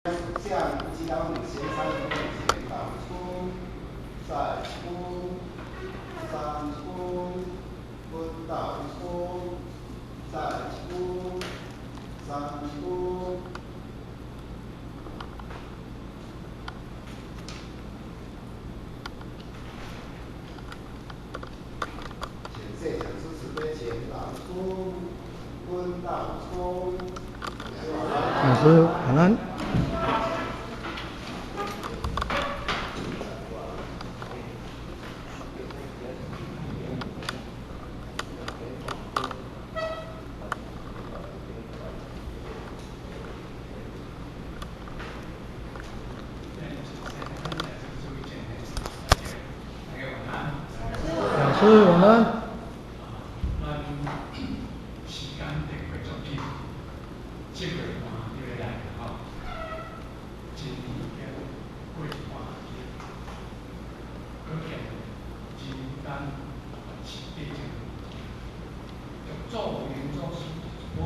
向吉冈领先30分前导出，再出，3出，分导出，再出，3出。前摄讲师准备前导出，分导出。老师晚安。老师我们。时间得过足紧，这个半月来吼，真已经过半月，可见人间是非常要做人做事分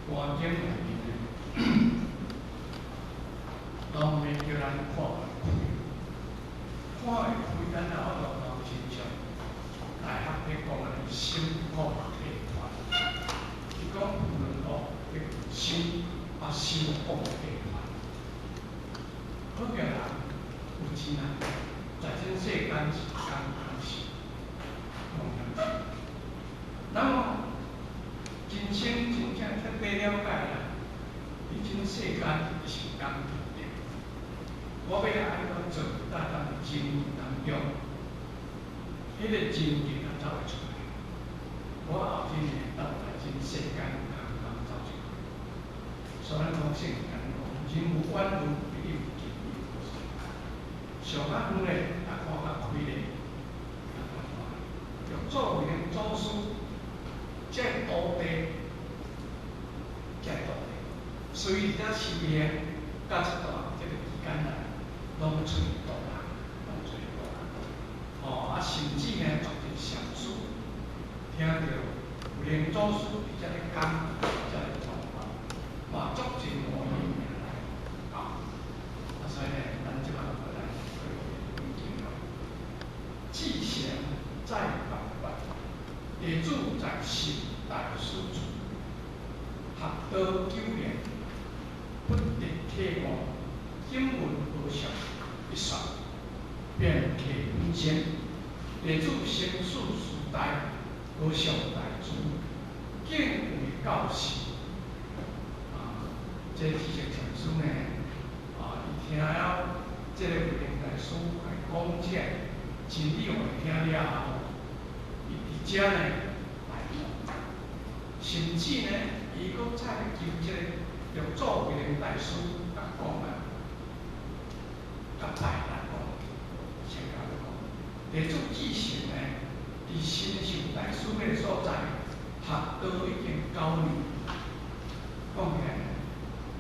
环境内面当然叫咱看会开，看会开，咱也要落到真相。大学咧讲啊，心苦体烦。伊讲有两个心啊，心苦体烦。好个人有钱啊，在这世间是艰难事，讲了那么人生真正彻底了解啦，伫这世间是艰苦的。我要安怎做，在咱的经营当中，迄个经济啊才会出来。我后天呢，到来这世间刚刚走出来，所以咱讲世间讲，人无远虑，必有近虑。上较远嘞，也看较开咧，要做人做事，这土地，这土地，随着市面甲一段这个期间内，拢出大人，拢出大人。甚至呢，做一上司，听到有人做事伫遮咧讲，遮咧传话，嘛足真欢喜命来所以呢，咱即摆回来研究了。志贤在万万，地主在心大师处，学道9年，不敌铁腕，经文无上一算，遍客人间。地主先世时代，无上大慈，敬为教士。这知识上师呢，伊听了这个慧能大师来讲解，真理互伊听了后，伊伫遮呢来，甚至呢，伊搁再求这个玉祖慧能大师甲讲啊，甲拜来讲，先甲伊讲，地主志诚呢，伫新秀大师个所在，学道已经9年，讲起来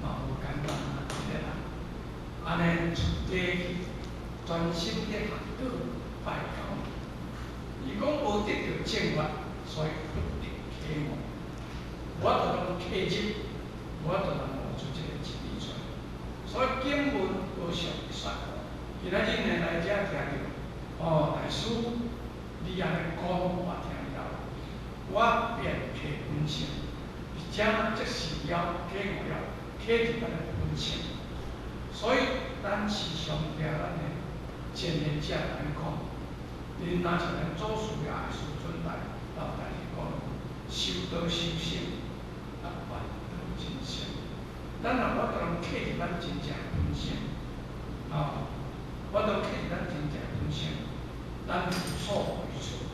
嘛无简单啊，一个人，安尼出家去，专心咧学道拜教。伊讲无得到正法，所以不得启蒙。我就讲契入，我就能悟出这个真理出来。所以经文无上一算。今仔日呢来遮听到，大师你安尼讲我听了，我便去分析，而且即是要给我要启入咱的分析。所以咱时常听咱的前人者来讲，恁若像咱祖师爷的师尊来老大是讲，修道修行，万道真善。咱若我当启入咱真正本性，我当启入咱真正本性，咱有所为处，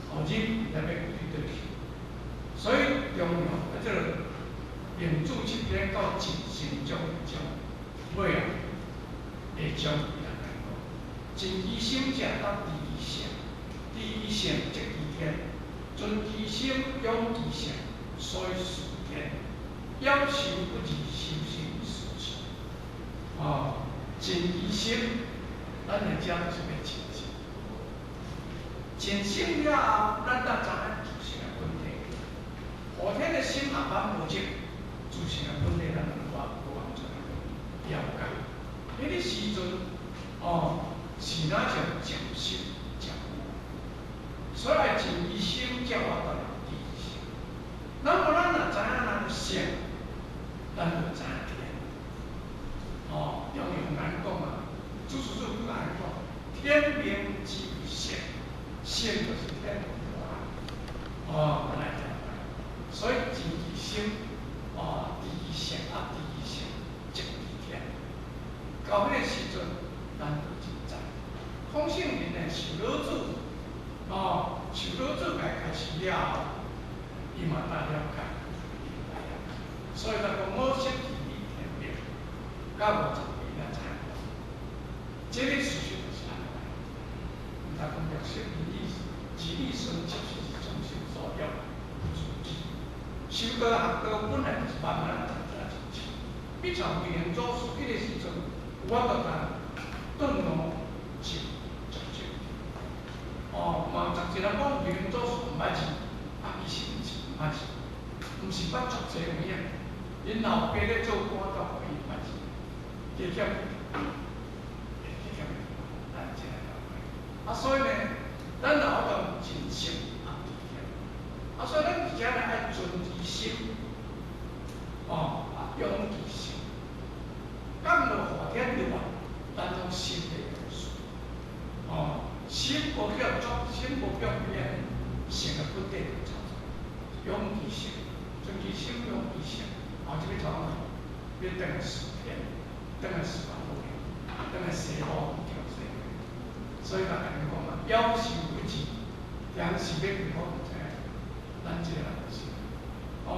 后日才要对得起。所以中药这个引注一篇到真心中种，尾啊会将伊来讲，真其心者到第一性，第一性即其天，尊其心养其性，所以属天。要求不及修行实质，真其心，咱来讲是要真心。真心了后，咱才知影自性的问题。后天的心慢慢无正，自性的问题咱无法做。迄个时阵，是哪种讲修讲悟，所以真义心才活得了第一性。那么咱若知影咱性，咱就知影天。中庸人讲啊，祖师祖人讲，天命之于性，性就是天命的话，本来就所以真义心，第一性第一性，正于天。到迄个时阵，咱就真知。孔圣人呢，受老子，受老子开始了后，伊嘛大了解，所以咱讲五色天理天命，到50年咱知影。这个事实就是安尼。咱讲六色天理，自理顺接是从心所要，修道学道本来就是慢慢逐渐进步。比像慧能祖师迄个时阵，我都讲顿悟是足少。嘛有一人讲慧能祖师毋捌字，伊是毋是毋捌字？毋是捌足济有影。因老爸咧做官，都互伊捌字，加减，咱这样了解。所以呢，咱老当真心天。所以咱而家呢爱存其心，用其心。讲到后天的话，咱种心的元素。心无叫作，心无叫变，性的不对操作。用其心，存其心，用其心。这个状况，要等10天，等10万年，等西方调整。所以大家讲嘛，要求不及，但是要几好知，咱这个就是。讲，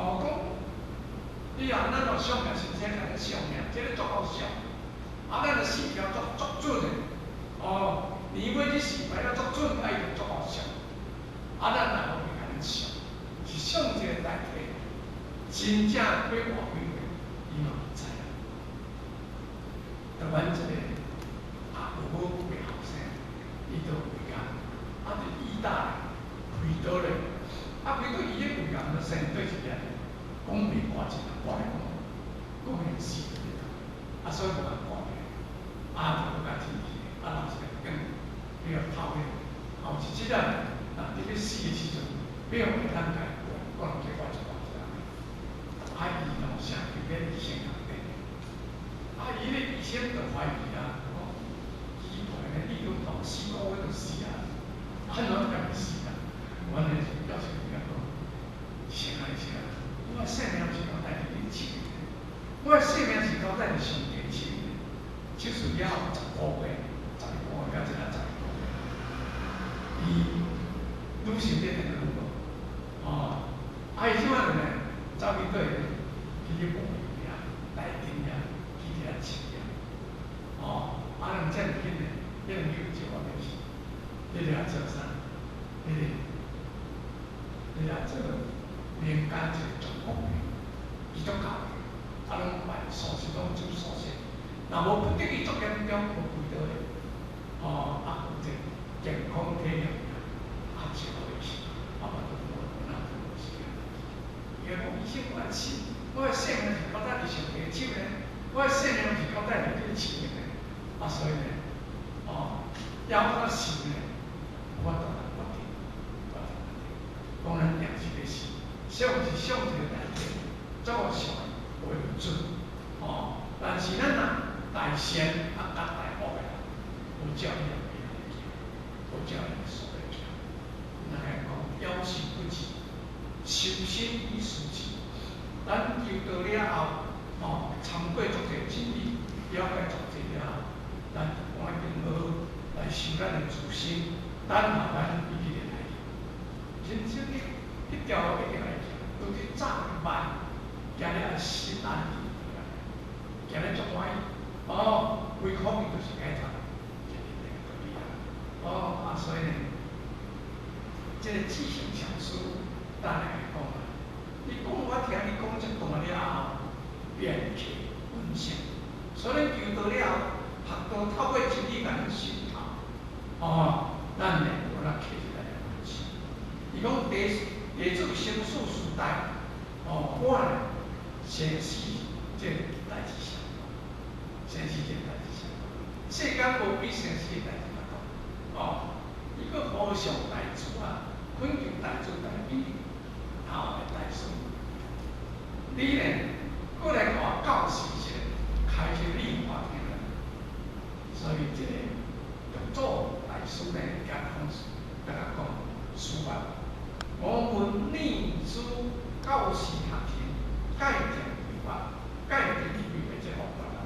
你啊，咱就想命先生来想命，这个足够想。咱就4条足准的，年尾这4排了足准，一定足够想。咱哪会甲咱想？是想这个代替。真正要活几岁，伊嘛毋知影。台湾一个有好几个后生，伊都回家，伫医大开刀咧，开刀伊咧回家就生对一个，讲袂挂一个，挂来讲现死的咧，所以无甲挂咧，就甲天气，老是甲讲，你要头咧，后一即个，你要死的时阵，要用会当解，可能计划就。伊喏，啥叫个医生人病？伊咧医生就怀疑啊，医大咧，你用到4个月就死啊，怎敢死啊？我呢就要求伊讲，先啊，我的性命是交代伫恁手里，我的性命是交代伫上帝手里，就是了后10个月，10个月到这个10个月，伊愈想变得愈无，伊即摆呢？走去对，去去摸伊呀，来顶呀，去遐试呀，人遮尔紧嘞，迄两句就我就是，你俩做啥？你俩做民间一个状况的，伊足够的，拢办素食，拢做素食，若无不得已足严重，无几多嘞，有这健康体验呀，就会去，嘛都无那多时间。伊讲医生我死，我的性命是交代伫上帝手呢，我的性命是交代伫恁手呢。所以呢，要我死呢，我当然决定，当然定是要死，想是想一个代替，怎个想会有准，但是咱若大善大恶的，有教育的，有教育的所在。咱来讲，要求不及，修身以事己。咱求道了后，参过足个真理，了解足个了后，咱赶紧好来修咱的自身，咱慢慢一日来。人生一条一条来行，都去早慢，行了心安理得，行了足欢喜。为考虑就是解脱，所以呢，这个志行上书，咱来讲。你讲我听你讲一段了后，便去温性，所以求道了后，学道透过真理甲咱熏陶，咱呢有咱起来的温性。伊讲地主生死时代，我呢生死这代志上，生死这代志上，讲无比现实的代志来讲，哦，伊个无上大主啊，恳求大主大美后的大事。你呢，过来看教时先开始立法庭了，所以这个要做大事呢，甲讲讲司法。我们念书教时学前，戒定违法，戒定违法这方法啦。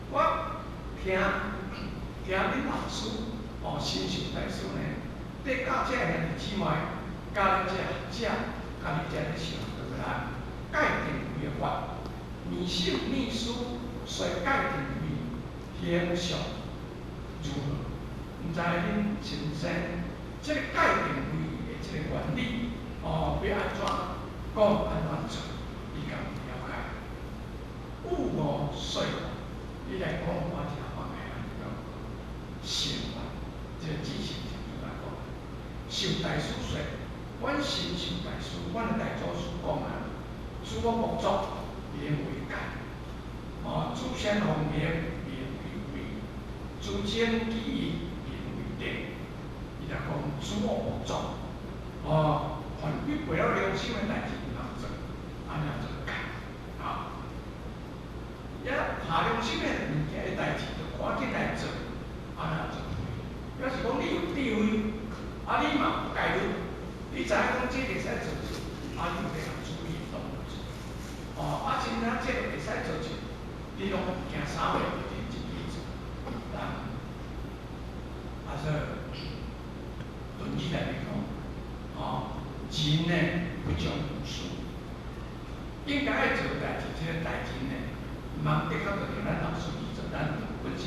我听恁老师哦，新秀大师呢，伫教这兄弟姊妹，教这学者，教你这咧上课啦，戒定违法，念书念书，随戒定为形象如何？毋知恁先生，这个戒定为的这个原理，哦，要安怎讲安怎做，你敢有了解？勿我说，你来讲我听我个安尼讲，信法，这个知识就来讲，受大师说，阮先受大师，阮的大祖师讲啊，诸我莫作，言为戒。哦，诸先弘言，言为为；诸经记忆，言为定。伊就讲诸我莫作。哦，凡违背了良心的代志，毋通做，安尼做戒。啊，也下良心的物件的代志，就赶紧来做，安尼做。要是讲你有智慧，啊，你嘛有戒律，你知影讲这袂使做，啊，你就要注意动做。哦，啊，真正这个袂使做就，你拢行3月就自己做，啊，说论起来讲，哦，人呢不讲无数，应该爱做的代志，这个代志呢，毋通得靠着咱老师去做，咱本身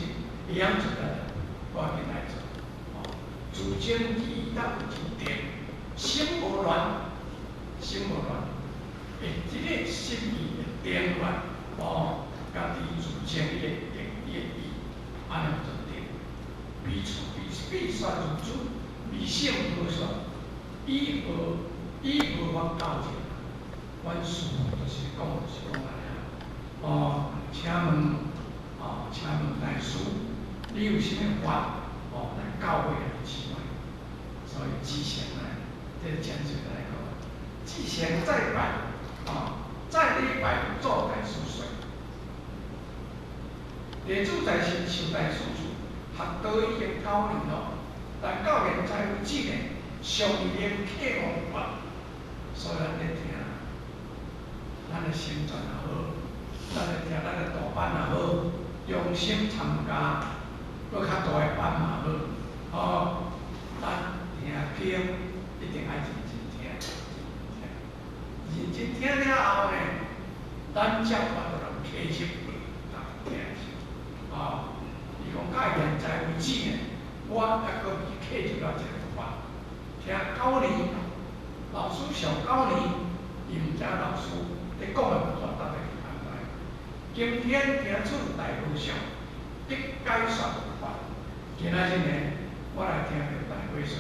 一样做的，赶紧来做。哦，自证记忆到有一定，心无乱，心无乱，这个心意的定乱，哦，家己自证伊的定伊的意，安尼就对。必算如主，理性核算，以何方告诫？阮师父就是讲安尼哦，请问大师，你有啥物法哦来教诲人之外？所以之前呢，这讲起来讲，之前再拜再礼拜做大师说，地主在是受大师主。学道已经9年咯，但到现在为止呢，上一年启蒙法，所以咱咧听，咱的心转也好，咱咧听咱的大班也好，用心参加，搁较大的班嘛好，哦，咱听经一定爱认真听，认真听了后呢，咱才法度能开入听，啊。伊讲到现在为止呢，我还阁未启入到这个法，听9年，老师上9年，伊毋知老师咧讲的法到底是安怎？今天听出大和尚的解说法，今仔日呢，我来听到大和尚